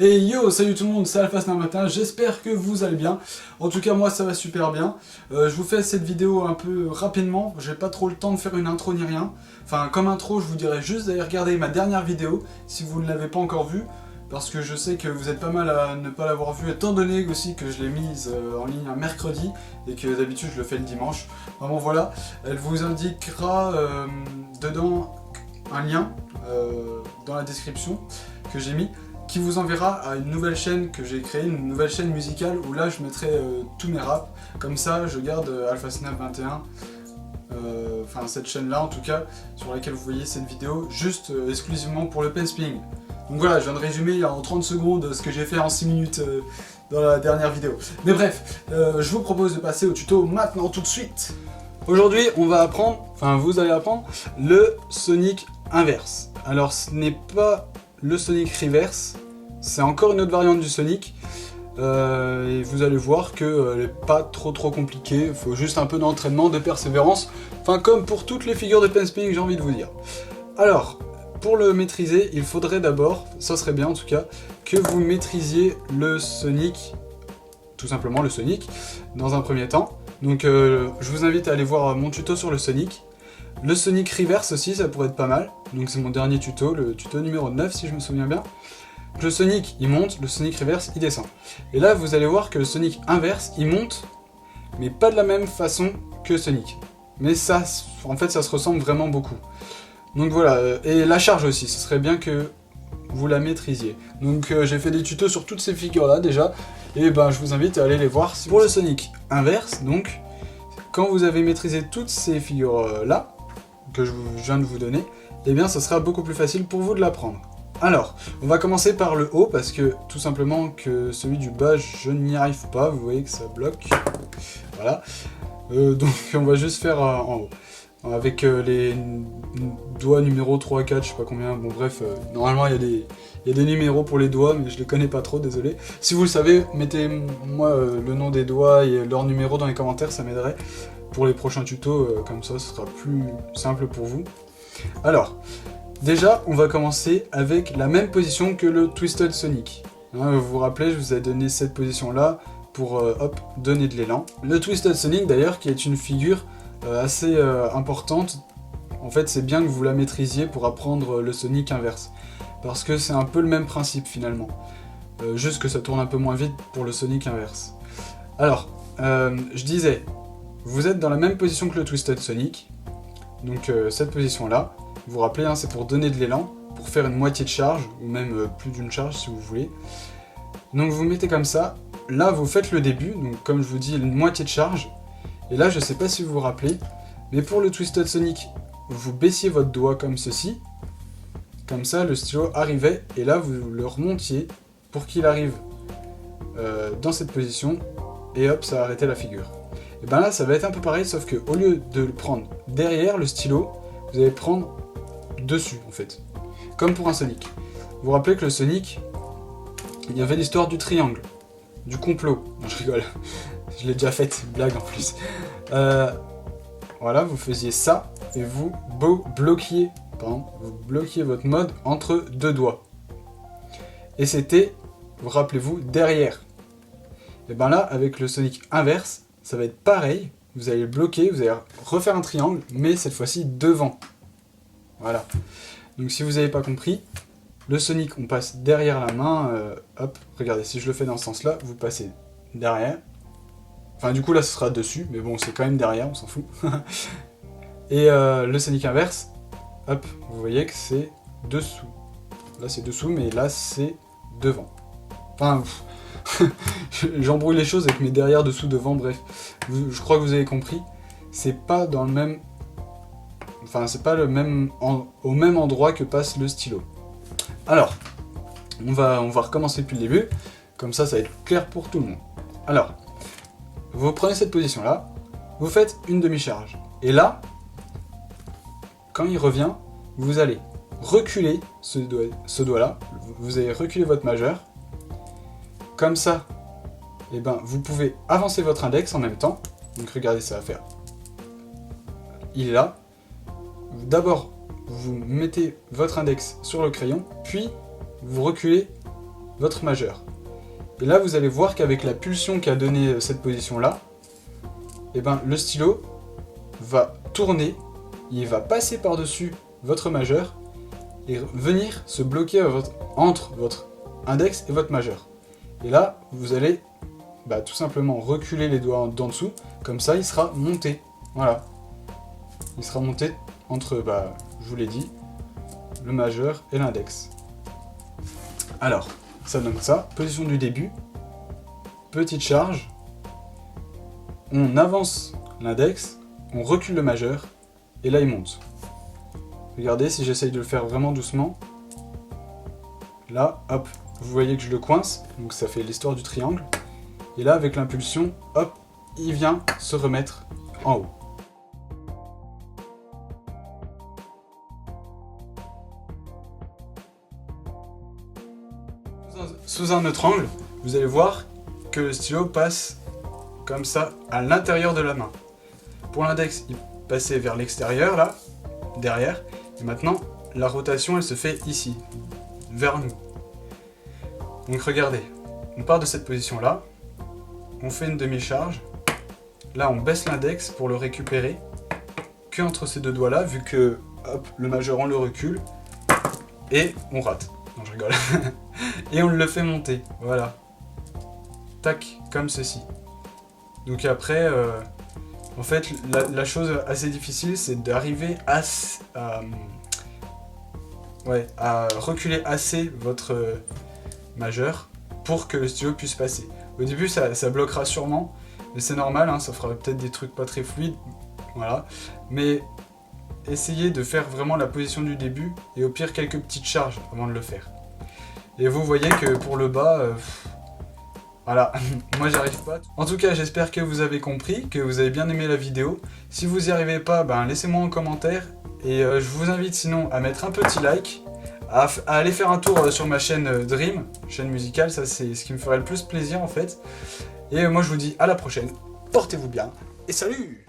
Et yo, salut tout le monde, c'est Alpha Snap Matin, j'espère que vous allez bien. En tout cas, moi ça va super bien. Je vous fais cette vidéo un peu rapidement, j'ai pas trop le temps de faire une intro ni rien. Enfin, comme intro, je vous dirais juste d'aller regarder ma dernière vidéo, si vous ne l'avez pas encore vue. Parce que je sais que vous êtes pas mal à ne pas l'avoir vue, étant donné aussi que je l'ai mise en ligne un mercredi, et que d'habitude je le fais le dimanche. Vraiment voilà, elle vous indiquera dedans un lien dans la description que j'ai mis, qui vous enverra à une nouvelle chaîne que j'ai créée, une nouvelle chaîne musicale où là je mettrai tous mes raps. Comme ça je garde Alpha Snap 21, enfin cette chaîne là en tout cas, sur laquelle vous voyez cette vidéo, juste exclusivement pour le pen spinning. Donc voilà, je viens de résumer en 30 secondes ce que j'ai fait en 6 minutes dans la dernière vidéo. Mais bref, je vous propose de passer au tuto maintenant tout de suite. Aujourd'hui on va apprendre, enfin vous allez apprendre, le Sonic inverse. Alors ce n'est pas le Sonic Reverse, c'est encore une autre variante du Sonic, et vous allez voir qu'elle n'est pas trop compliquée, il faut juste un peu d'entraînement, de persévérance, enfin comme pour toutes les figures de pen spinning, j'ai envie de vous dire. Alors, pour le maîtriser, il faudrait d'abord, ça serait bien en tout cas, que vous maîtrisiez le Sonic, tout simplement le Sonic, dans un premier temps. Donc je vous invite à aller voir mon tuto sur le Sonic. Le Sonic Reverse aussi, ça pourrait être pas mal. Donc c'est mon dernier tuto, le tuto numéro 9 si je me souviens bien. Le Sonic, il monte, le Sonic Reverse, il descend. Et là, vous allez voir que le Sonic inverse, il monte, mais pas de la même façon que Sonic. Mais ça, en fait, ça se ressemble vraiment beaucoup. Donc voilà, et la charge aussi, ce serait bien que vous la maîtrisiez. Donc j'ai fait des tutos sur toutes ces figures-là déjà, et ben je vous invite à aller les voir. Pour le Sonic inverse, donc, quand vous avez maîtrisé toutes ces figures-là, que je viens de vous donner, eh bien ça sera beaucoup plus facile pour vous de l'apprendre. Alors, on va commencer par le haut, parce que tout simplement que celui du bas, je n'y arrive pas, vous voyez que ça bloque. Voilà. Donc on va juste faire en haut. Avec les doigts numéro 3, 4, je sais pas combien, bon bref, normalement il y a des numéros pour les doigts, mais je les connais pas trop, désolé. Si vous le savez, mettez-moi le nom des doigts et leur numéro dans les commentaires, ça m'aiderait pour les prochains tutos, comme ça ce sera plus simple pour vous. Alors, déjà on va commencer avec la même position que le Twisted Sonic. Hein, vous vous rappelez, je vous ai donné cette position là pour hop, donner de l'élan. Le Twisted Sonic d'ailleurs, qui est une figure assez importante, en fait c'est bien que vous la maîtrisiez pour apprendre le Sonic inverse, parce que c'est un peu le même principe finalement, juste que ça tourne un peu moins vite pour le Sonic inverse. Alors, je disais, vous êtes dans la même position que le Twisted Sonic, donc cette position là, vous vous rappelez, hein, c'est pour donner de l'élan, pour faire une moitié de charge, ou même plus d'une charge si vous voulez. Donc vous mettez comme ça, là vous faites le début, donc comme je vous dis, une moitié de charge. Et là, je sais pas si vous vous rappelez, mais pour le Twisted Sonic, vous baissiez votre doigt comme ceci. Comme ça, le stylo arrivait, et là, vous le remontiez pour qu'il arrive dans cette position, et hop, ça arrêtait la figure. Et ben là, ça va être un peu pareil, sauf que au lieu de le prendre derrière le stylo, vous allez prendre dessus, en fait. Comme pour un Sonic. Vous vous rappelez que le Sonic, il y avait l'histoire du triangle, du complot. Non, je rigole. Je l'ai déjà faite, blague en plus. Voilà, vous faisiez ça, et vous bloquiez votre mode entre deux doigts. Et c'était, vous rappelez-vous, derrière. Et ben là, avec le Sonic inverse, ça va être pareil. Vous allez le bloquer, vous allez refaire un triangle, mais cette fois-ci devant. Voilà. Donc si vous n'avez pas compris, le Sonic, on passe derrière la main, hop, regardez, si je le fais dans ce sens-là, vous passez derrière. Enfin du coup là ce sera dessus, mais bon c'est quand même derrière, on s'en fout. Et le Sonic inverse, hop, vous voyez que c'est dessous. Là c'est dessous, mais là c'est devant. Enfin, j'embrouille les choses avec mes derrière, dessous, devant, bref. Je crois que vous avez compris. C'est pas dans le même... Enfin c'est pas le même au même endroit que passe le stylo. Alors, on va recommencer depuis le début, comme ça va être clair pour tout le monde. Alors, vous prenez cette position-là, vous faites une demi-charge. Et là, quand il revient, vous allez reculer ce doigt-là, vous allez reculer votre majeur. Comme ça, eh ben, vous pouvez avancer votre index en même temps. Donc regardez, ça va faire. Il est là. D'abord, vous mettez votre index sur le crayon, puis vous reculez votre majeur. Et là, vous allez voir qu'avec la pulsion qu'a donné cette position-là, et ben, le stylo va tourner, il va passer par-dessus votre majeur et venir se bloquer entre votre index et votre majeur. Et là, vous allez tout simplement reculer les doigts d'en dessous, comme ça il sera monté. Voilà. Il sera monté entre, je vous l'ai dit, le majeur et l'index. Alors, ça donne ça. Position du début. Petite charge. On avance l'index, on recule le majeur, et là il monte. Regardez, si j'essaye de le faire vraiment doucement, là, hop, vous voyez que je le coince, donc ça fait l'histoire du triangle. Et là, avec l'impulsion, hop, il vient se remettre en haut. Sous un autre angle, vous allez voir que le stylo passe comme ça à l'intérieur de la main. Pour l'index, il passait vers l'extérieur, là, derrière. Et maintenant, la rotation, elle se fait ici, vers nous. Donc regardez, on part de cette position-là, on fait une demi-charge. Là, on baisse l'index pour le récupérer que entre ces deux doigts-là, vu que, hop, le majeur, on le recule. Et on rate. Non, je rigole. Et on le fait monter, voilà. Tac, comme ceci. Donc après, en fait, la chose assez difficile, c'est d'arriver à reculer assez votre majeur pour que le stylo puisse passer. Au début, ça bloquera sûrement, mais c'est normal, hein, ça fera peut-être des trucs pas très fluides, voilà. Mais essayez de faire vraiment la position du début, et au pire, quelques petites charges avant de le faire. Et vous voyez que pour le bas, voilà, moi j'arrive pas. En tout cas, j'espère que vous avez compris, que vous avez bien aimé la vidéo. Si vous n'y arrivez pas, laissez-moi en commentaire. Et je vous invite sinon à mettre un petit like, à aller faire un tour sur ma chaîne Dream, chaîne musicale, ça c'est ce qui me ferait le plus plaisir en fait. Et moi je vous dis à la prochaine, portez-vous bien, et salut!